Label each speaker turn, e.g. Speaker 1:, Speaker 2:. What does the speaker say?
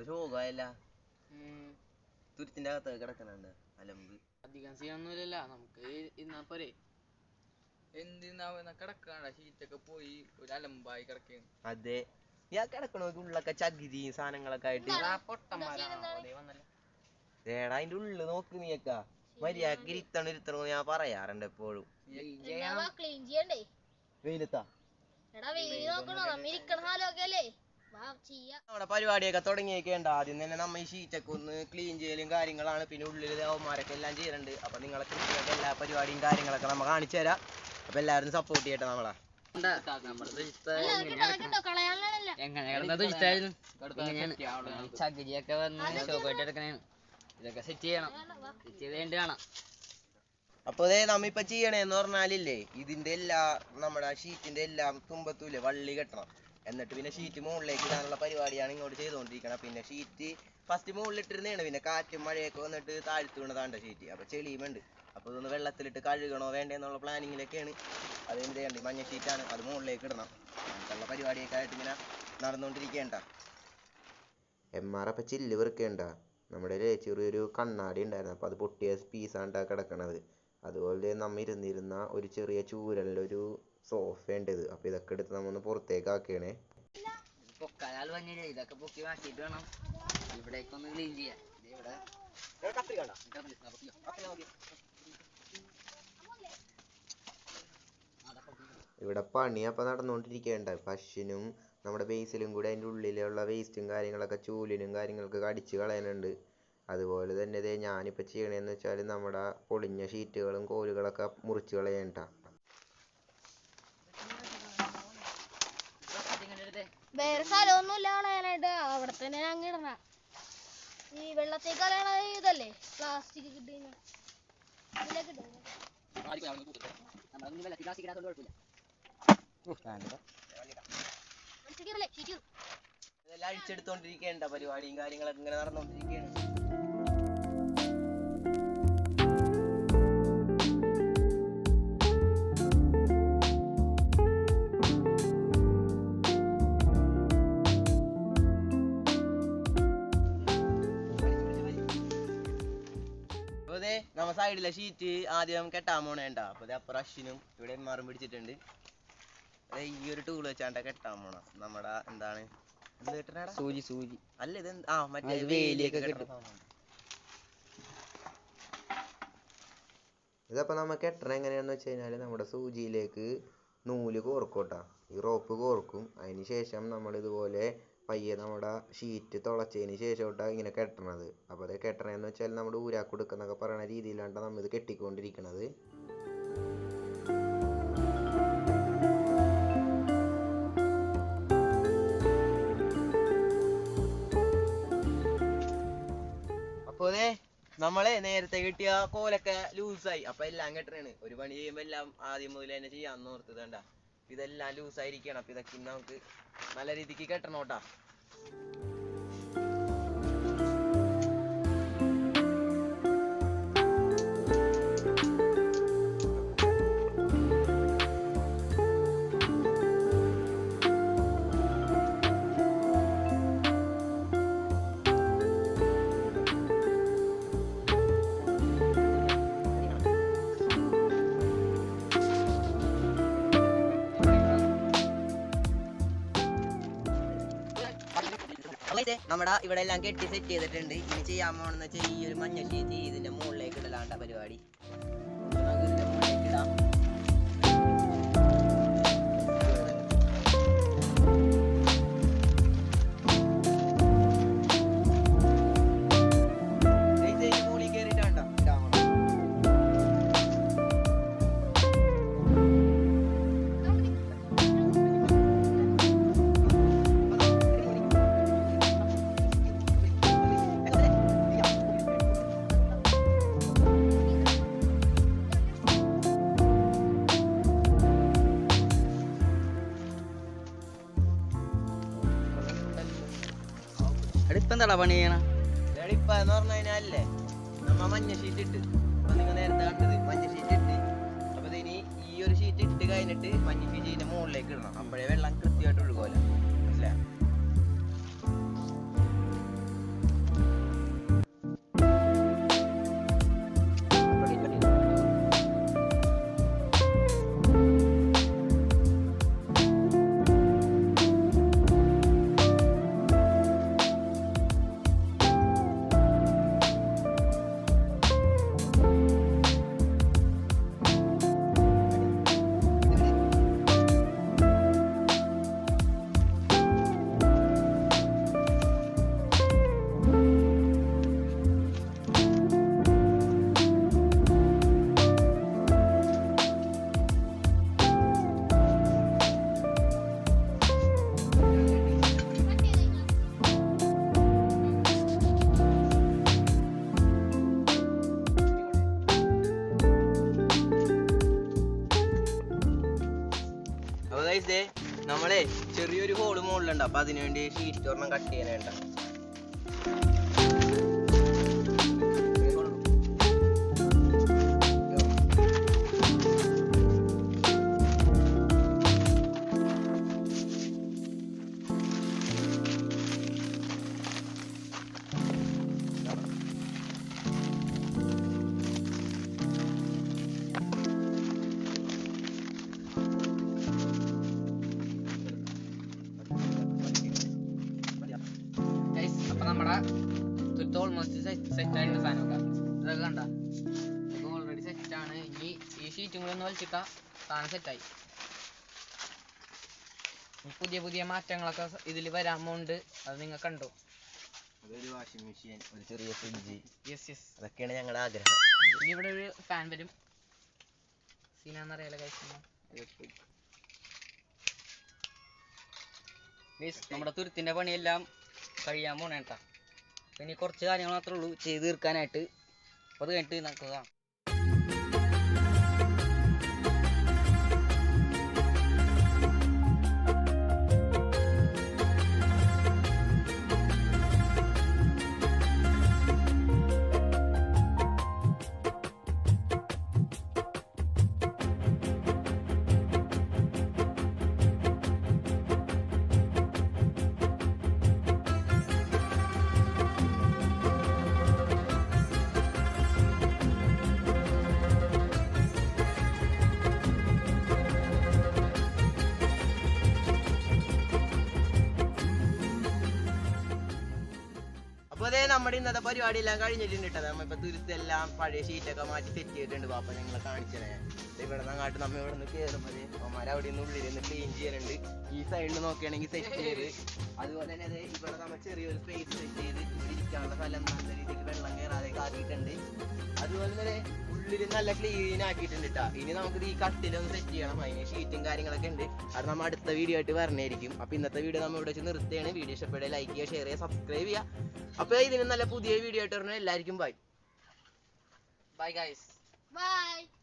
Speaker 1: ശോകമായല്ല. തുരുത്തിന്റെ അകത്ത് കിടക്കണുണ്ട് അലമ്പ്.
Speaker 2: അധികം ചെയ്യാനൊന്നുമില്ല, നമുക്ക് ഇന്നാ പോരെ.
Speaker 3: എന്തിനാ കിടക്കാണ്ട ഷീറ്റൊക്കെ പോയി ഒരു അലമ്പായി കിടക്കുകയാണ്.
Speaker 1: അതെ, ഞാൻ കിടക്കണോക്ക് ഉള്ളൊക്കെ ചകിരി സാധനങ്ങളൊക്കെ ആയിട്ട് ഏടാ അതിന്റെ ഉള്ളില് നോക്ക് നീക്കാ. മര്യാദക്ക് ഇരുത്തണോ ഞാൻ പറയാറുണ്ട് എപ്പോഴും. വെയിലത്താ നമ്മുടെ പരിപാടിയൊക്കെ തുടങ്ങിയേക്കേണ്ട. ആദ്യം തന്നെ നമ്മ ഈ ഷീറ്റൊക്കെ ഒന്ന് ക്ലീൻ ചെയ്യലും കാര്യങ്ങളാണ്. പിന്നെ ഉള്ളിൽ അവന്മാരൊക്കെ എല്ലാം ചെയ്യുന്നുണ്ട്. അപ്പൊ നിങ്ങളെ കൃത്യമായിട്ട് എല്ലാ പരിപാടിയും കാര്യങ്ങളൊക്കെ നമ്മ കാണിച്ചു തരാം. അപ്പൊ എല്ലാവരും സപ്പോർട്ട് ചെയ്യട്ടെ നമ്മളെ.
Speaker 2: ചകിരിയൊക്കെ വന്ന് ഷോക്കായിട്ട് എടുക്കണേണ്. ഇതൊക്കെ സെറ്റ് ചെയ്യണം. സെറ്റ് ചെയ്ത് കഴിഞ്ഞിട്ട് കാണാം.
Speaker 1: അപ്പൊ അതേ നമ്മ ഇപ്പൊ ചെയ്യണേന്ന് പറഞ്ഞാലില്ലേ, ഇതിന്റെ എല്ലാ നമ്മുടെ ഷീറ്റിന്റെ എല്ലാം തുമ്പത്തൂല്ലേ വള്ളി കെട്ടണം. എന്നിട്ട് പിന്നെ ഷീറ്റ് മുകളിലേക്ക് ഇടാനുള്ള പരിപാടിയാണ് ഇങ്ങോട്ട് ചെയ്തുകൊണ്ടിരിക്കണം. പിന്നെ ഷീറ്റ് ഫസ്റ്റ് മുകളിലിട്ടിരുന്നേണ്. പിന്നെ കാറ്റും മഴയൊക്കെ വന്നിട്ട് താഴ്ത്തു വീണതാണ്ട ഷീറ്റ്. അപ്പൊ ചെളിയുമുണ്ട്. അപ്പൊ ഇതൊന്ന് വെള്ളത്തിലിട്ട് കഴുകണോ വേണ്ടെന്നുള്ള പ്ലാനിങ്ങിലൊക്കെയാണ്. അതെന്ത് ചെയ്യണ്ടേ, മഞ്ഞ ഷീറ്റാണ്, അത് മുകളിലേക്ക് ഇടണം. അങ്ങനത്തുള്ള പരിപാടിയൊക്കെ ആയിട്ട് ഇങ്ങനെ നടന്നുകൊണ്ടിരിക്കേണ്ട. അപ്പൊ ചില്ല് വെറുക്കേണ്ട. നമ്മുടെ ചെറിയൊരു കണ്ണാടി ഉണ്ടായിരുന്നു. അപ്പൊ അത് പൊട്ടിയ പീസാണ്ടാ കിടക്കണത്. അതുപോലെ നമ്മ ഇരുന്നിരുന്ന ഒരു ചെറിയ ചൂരലിലൊരു സോഫ ഉണ്ട്. അപ്പൊ ഇതൊക്കെ എടുത്ത് നമ്മ ഒന്ന് പുറത്തേക്ക് ആക്കിയണേ.
Speaker 2: പൊക്കാലാൽ വന്നില്ലേ, ഇതൊക്കെ പൊക്കി മാറ്റിയിട്ട് വേണം ഇവിടേക്കൊന്ന് ക്ലീൻ ചെയ്യാൻ.
Speaker 1: ഇവിടെ പണി അപ്പൊ നടന്നുകൊണ്ടിരിക്കേണ്ട. പശുവിനും നമ്മുടെ ബേസിലും കൂടെ അതിൻ്റെ ഉള്ളിലുള്ള വേസ്റ്റും കാര്യങ്ങളൊക്കെ ചൂലിനും കാര്യങ്ങളൊക്കെ അടിച്ച് കളയാനുണ്ട്. അതുപോലെ തന്നെ ഞാനിപ്പോൾ ചെയ്യണതെന്ന് വെച്ചാൽ നമ്മുടെ പൊളിഞ്ഞ ഷീറ്റുകളും കോലുകളൊക്കെ മുറിച്ച് കളയണ്ട.
Speaker 4: വേറെ സ്ഥലമൊന്നുമില്ല കളയാനായിട്ട്, അവിടെ തന്നെ ഞങ്ങൾ ഇടണ. ഈ വെള്ളത്തേക്ക് കളയണ ഇതല്ലേ പ്ലാസ്റ്റിക് കിട്ടുന്ന ഇതിലേക്ക്
Speaker 1: ഇതെല്ലാം അടിച്ചെടുത്തോണ്ടിരിക്കേണ്ട പരിപാടിയും കാര്യങ്ങളൊക്കെ ഇങ്ങനെ നടന്നുകൊണ്ടിരിക്കുകയാണ്. നമ്മ സൈഡിലെ ഷീറ്റ് ആദ്യം കെട്ടാൻ പോണേണ്ട. അപ്പൊ അപ്പൊ റഷിനും ഇവിടെ മാറും പിടിച്ചിട്ടുണ്ട്. ഈ ഒരു ടൂൾ വെച്ചാണ്ട കെട്ടാൻ പോണ നമ്മടെ എന്താണ് സൂചി അല്ല ഇത് മറ്റേ വേലിയൊക്കെ കിട്ടും. ഇതപ്പൊ നമ്മ കെട്ടണ എങ്ങനെയാന്ന് വെച്ച് കഴിഞ്ഞാല് നമ്മുടെ സൂചിയിലേക്ക് നൂല് കോർക്കോട്ടാ. ഈ റോപ്പ് കോർക്കും. അതിന് ശേഷം നമ്മൾ ഇതുപോലെ പയ്യെ നമ്മുടെ ഷീറ്റ് തുളച്ചതിന് ശേഷമായിട്ടാണ് ഇങ്ങനെ കെട്ടണത്. അപ്പോൾ അത് കെട്ടണമെന്ന് വെച്ചാൽ നമ്മുടെ ഊരാക്കുടുക്കെന്നൊക്കെ പറയുന്ന രീതിയിലാണ് നമ്മൾ ഇത് കെട്ടിക്കൊണ്ടിരിക്കുന്നത്. അപ്പോൾ നമ്മളെ നേരത്തെ കിട്ടിയ കോലൊക്കെ ലൂസായി. അപ്പൊ എല്ലാം കെട്ടണാണ്. ഒരു പണി ചെയ്യുമ്പോ എല്ലാം ആദ്യം മുതൽ തന്നെ ചെയ്യാന്ന് ഓർത്തത് കണ്ട. ഇതെല്ലാം ലൂസായിരിക്കണം. അപ്പൊ ഇതൊക്കെ നമുക്ക് നല്ല രീതിക്ക് കെട്ടണോട്ടാ. നമ്മുടെ ഇവിടെ എല്ലാം കെട്ടി സെറ്റ് ചെയ്തിട്ടുണ്ട്. ഇനി ചെയ്യാൻ പോണെന്ന് വെച്ചാൽ ഈ ഒരു മഞ്ഞ ഷീറ്റ് ഇതിന്റെ മുകളിലേക്ക് ഇടലാണ്ട പരിപാടി. ഇതിന്റെ മുകളിലേക്ക് ഇടാം.
Speaker 2: എന്താ പണി ചെയ്യണം?
Speaker 1: എളിപ്പെന്ന് പറഞ്ഞു കഴിഞ്ഞാലേ നമ്മ മഞ്ഞ ഷീറ്റ് ഇട്ട്, അപ്പൊ നിങ്ങൾ നേരത്തെ കണ്ടത് മഞ്ഞ ഷീറ്റ് ഇട്ട്. അപ്പൊ ഇനി ഈ ഒരു ഷീറ്റ് ഇട്ട് കഴിഞ്ഞിട്ട് മഞ്ഞ ഷീറ്റിന്റെ മുകളിലേക്ക് ഇടണം. അപ്പോഴേ വെള്ളം കൃത്യമായിട്ട് ഒഴുകുമല്ലോ. മനസ്സിലായോ? വെച്ചിട്ടുണ്ട്. അപ്പൊ അതിനുവേണ്ടി ഷീറ്റ് ഒരെണ്ണം കട്ട് ചെയ്യാനുണ്ട.
Speaker 2: Guys, അപ്പൊ നമ്മുടെ തുരുത്ത് ഓൾമോസ്റ്റ് സെറ്റ് ആയിട്ട് സാധനമൊക്കെ ഇതൊക്കെ കണ്ട ഇതൊക്കെ ഓൾറെഡി സെറ്റ് ആണ്. ഇനി ഈ ഷീറ്റും കൂടി ഒന്ന് വലിച്ചിട്ടാ സാധനം സെറ്റായി. പുതിയ പുതിയ മാറ്റങ്ങളൊക്കെ ഇതിൽ വരാൻ പോകുന്നുണ്ട്. അത് നിങ്ങൾ കണ്ടു.
Speaker 1: അതൊരു വാഷിംഗ് മെഷീൻ, ഒരു ചെറിയ ഫ്രിഡ്ജ്,
Speaker 2: യെസ്
Speaker 1: അതൊക്കെയാണ് ഞങ്ങളുടെ ആഗ്രഹം.
Speaker 2: ഇനി ഇവിടെ ഒരു ഫാൻ വരും. സീനാന്നറിയാലോ കഴിച്ചു. നമ്മുടെ തുരുത്തിന്റെ പണിയെല്ലാം കഴിയാൻ പോണേട്ടാ. ഇനി കുറച്ച് കാര്യങ്ങൾ മാത്രമേ ഉള്ളൂ ചെയ്ത് തീർക്കാനായിട്ട്. അപ്പോൾ അത് കഴിഞ്ഞിട്ട് നമുക്ക് കാണാം.
Speaker 1: അപ്പൊ അതേ നമ്മുടെ ഇന്നത്തെ പരിപാടി എല്ലാം കഴിഞ്ഞിട്ടുണ്ട് കേട്ടോ. നമ്മളിപ്പോ തുരുത്തെല്ലാം പഴയ ഷീറ്റൊക്കെ മാറ്റി സെറ്റ് ചെയ്തിട്ടുണ്ട്. പാപ്പ ഞങ്ങളെ കാണിച്ചേ. ഇവിടെ നിന്ന് അങ്ങോട്ട് നമ്മ ഇവിടെ നിന്ന് കയറുമ്പോൾ അവന്മാരെ അവിടെ നിന്ന് ഉള്ളിൽ നിന്ന് ക്ലീൻ ചെയ്യാനുണ്ട്. ഈ സൈഡിൽ നോക്കുകയാണെങ്കിൽ സെറ്റ് ചെയ്ത്, അതുപോലെ തന്നെ അതെ ഇവിടെ നമ്മൾ ചെറിയൊരു സ്പേസ് സെറ്റ് ചെയ്ത് ഇവിടെ ഇരിക്കാനുള്ള സ്ഥലം നല്ല രീതിക്ക് വെള്ളം കയറാതെ ആക്കിയിട്ടുണ്ട്. അതുപോലെ തന്നെ ഉള്ളിൽ നല്ല ക്ലീൻ ആക്കിയിട്ടുണ്ട് കേട്ടോ. ഇനി നമുക്ക് ഈ കട്ടിലൊന്ന് സെറ്റ് ചെയ്യണം. അതിന് ഷീറ്റും കാര്യങ്ങളൊക്കെ ഉണ്ട്. അത് നമ്മൾ അടുത്ത വീഡിയോ ആയിട്ട് പറഞ്ഞായിരിക്കും. അപ്പൊ ഇന്നത്തെ വീഡിയോ നമ്മൾ ഇവിടെ വെച്ച് നിർത്തുകയാണ്. വീഡിയോ ഇഷ്ടപ്പെടുക, ലൈക്ക് ചെയ്യുക, ഷെയർ ചെയ്യുക, സബ്സ്ക്രൈബ് ചെയ്യുക. അപ്പൊ ഇതിന് നല്ല പുതിയ വീഡിയോ ആയിട്ട് പറഞ്ഞാൽ എല്ലാവർക്കും ബൈ.
Speaker 2: Bye guys.
Speaker 4: ബൈ.